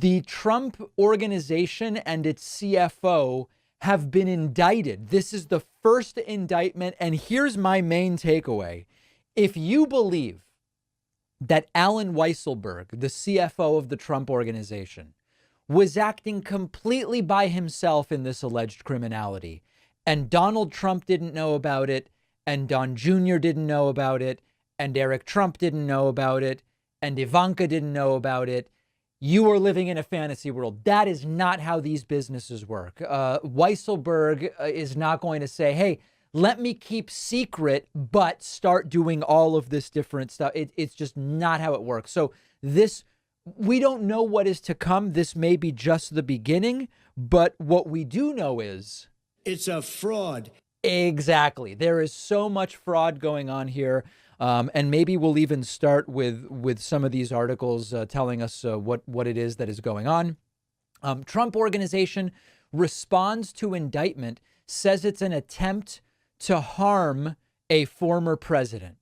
The Trump organization and its CFO have been indicted. This is the first indictment. And here's my main takeaway. If you believe that Alan Weisselberg, the CFO of the Trump organization, was acting completely by himself in this alleged criminality, and Donald Trump didn't know about it, and Don Jr. didn't know about it, and Eric Trump didn't know about it, and Ivanka didn't know about it, you are living in a fantasy world. That is not how these businesses work. Weisselberg is not going to say, hey, let me keep secret, but start doing all of this different stuff. It's just not how it works. So we don't know what is to come. This may be just the beginning, but what we do know is it's a fraud. Exactly. There is so much fraud going on here. And maybe we'll even start with some of these articles telling us what it is that is going on. Trump organization responds to indictment, says it's an attempt to harm a former president.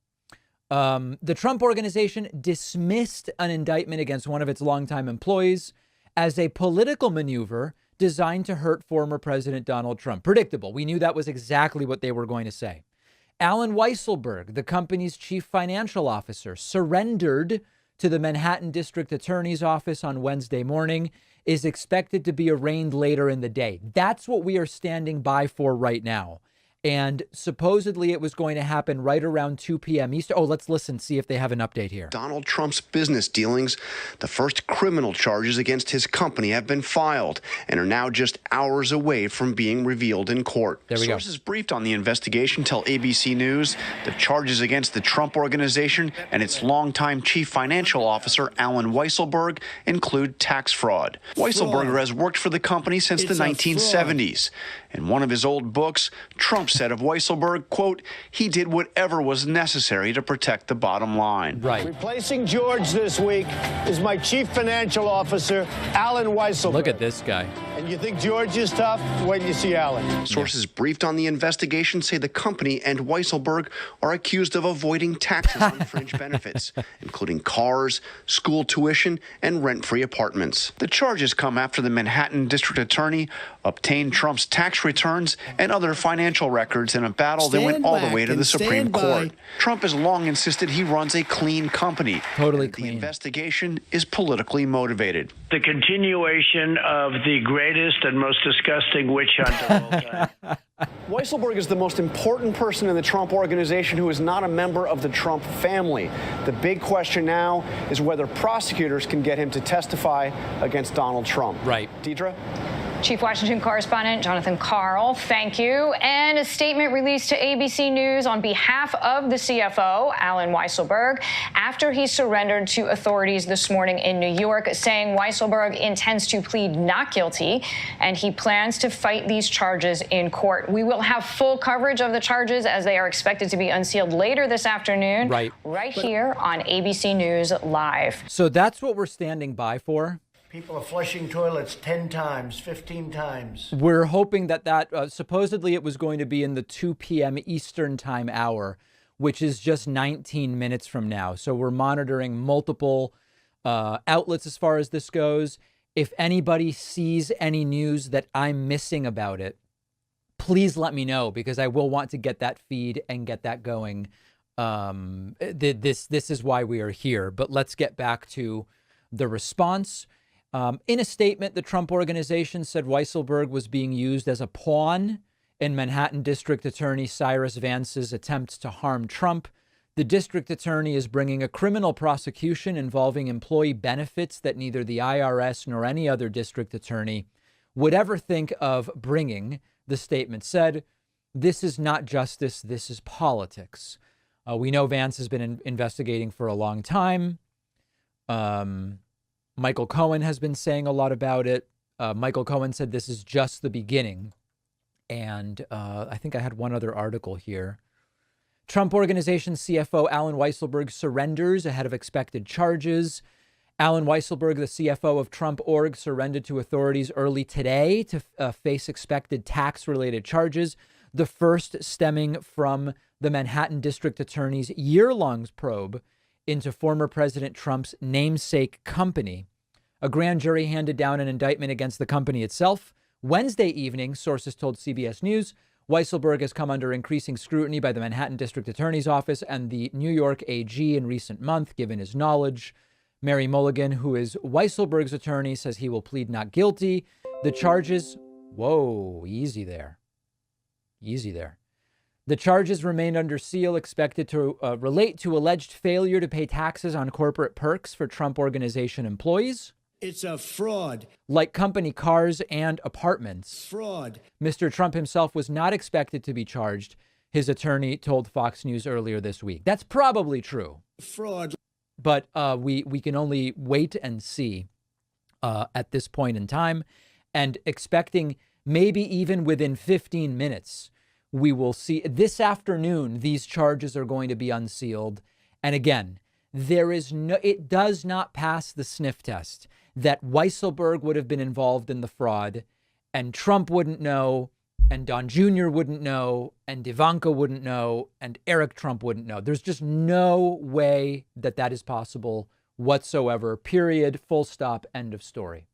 The Trump organization dismissed an indictment against one of its longtime employees as a political maneuver designed to hurt former President Donald Trump. Predictable. We knew that was exactly what they were going to say. Alan Weisselberg, the company's chief financial officer, surrendered to the Manhattan District Attorney's Office on Wednesday morning, is expected to be arraigned later in the day. That's what we are standing by for right now. And supposedly it was going to happen right around 2 p.m. Eastern. Oh, let's listen, see if they have an update here. Donald Trump's business dealings, the first criminal charges against his company have been filed and are now just hours away from being revealed in court. There we go. Sources briefed on the investigation tell ABC News the charges against the Trump organization and its longtime chief financial officer, Alan Weisselberg, include tax fraud. Weisselberg has worked for the company since the 1970s. In one of his old books, Trump said of Weisselberg, quote, he did whatever was necessary to protect the bottom line. Right. Replacing George this week is my chief financial officer, Alan Weisselberg. Look at this guy. And you think George is tough? Wait till you see Alan. Sources briefed on the investigation say the company and Weisselberg are accused of avoiding taxes on fringe benefits, including cars, school tuition, and rent-free apartments. The charges come after the Manhattan District Attorney obtained Trump's tax returns and other financial records in a battle that went all the way to the Supreme Court. Trump has long insisted he runs a clean company. Totally clean. The investigation is politically motivated. The continuation of the greatest and most disgusting witch hunt of all time. Weisselberg is the most important person in the Trump organization who is not a member of the Trump family. The big question now is whether prosecutors can get him to testify against Donald Trump. Right. Deidre? Chief Washington correspondent Jonathan Karl, thank you. And a statement released to ABC News on behalf of the CFO, Alan Weisselberg, after he surrendered to authorities this morning in New York, saying Weisselberg intends to plead not guilty and he plans to fight these charges in court. We will have full coverage of the charges as they are expected to be unsealed later this afternoon, right here on ABC News Live. So that's what we're standing by for. People are flushing toilets 10 times, 15 times. We're hoping that supposedly it was going to be in the 2 p.m. Eastern time hour, which is just 19 minutes from now. So we're monitoring multiple outlets as far as this goes. If anybody sees any news that I'm missing about it, please let me know, because I will want to get that feed and get that going. This is why we are here. But let's get back to the response. In a statement, the Trump organization said Weisselberg was being used as a pawn in Manhattan District Attorney Cyrus Vance's attempts to harm Trump. The district attorney is bringing a criminal prosecution involving employee benefits that neither the IRS nor any other district attorney would ever think of bringing, the statement said. This is not justice. This is politics. We know Vance has been investigating for a long time. Michael Cohen has been saying a lot about it. Michael Cohen said this is just the beginning. And I think I had one other article here. Trump Organization CFO Alan Weisselberg surrenders ahead of expected charges. Alan Weisselberg, the CFO of Trump Org, surrendered to authorities early today to face expected tax-related charges, the first stemming from the Manhattan District Attorney's year-long probe into former President Trump's namesake company. A grand jury handed down an indictment against the company itself. Wednesday evening, sources told CBS News, Weisselberg has come under increasing scrutiny by the Manhattan District Attorney's Office and the New York AG in recent months, given his knowledge. Mary Mulligan, who is Weisselberg's attorney, says he will plead not guilty. The charges, whoa, easy there. Easy there. The charges remain under seal, expected to relate to alleged failure to pay taxes on corporate perks for Trump Organization employees. It's a fraud. Like company cars and apartments. Fraud. Mr. Trump himself was not expected to be charged, his attorney told Fox News earlier this week. That's probably true. Fraud. But we can only wait and see at this point in time, and expecting maybe even within 15 minutes, we will see this afternoon, these charges are going to be unsealed. And again, it does not pass the sniff test that Weisselberg would have been involved in the fraud and Trump wouldn't know, and Don Jr. wouldn't know, and Ivanka wouldn't know, and Eric Trump wouldn't know. There's just no way that is possible whatsoever. Period. Full stop. End of story.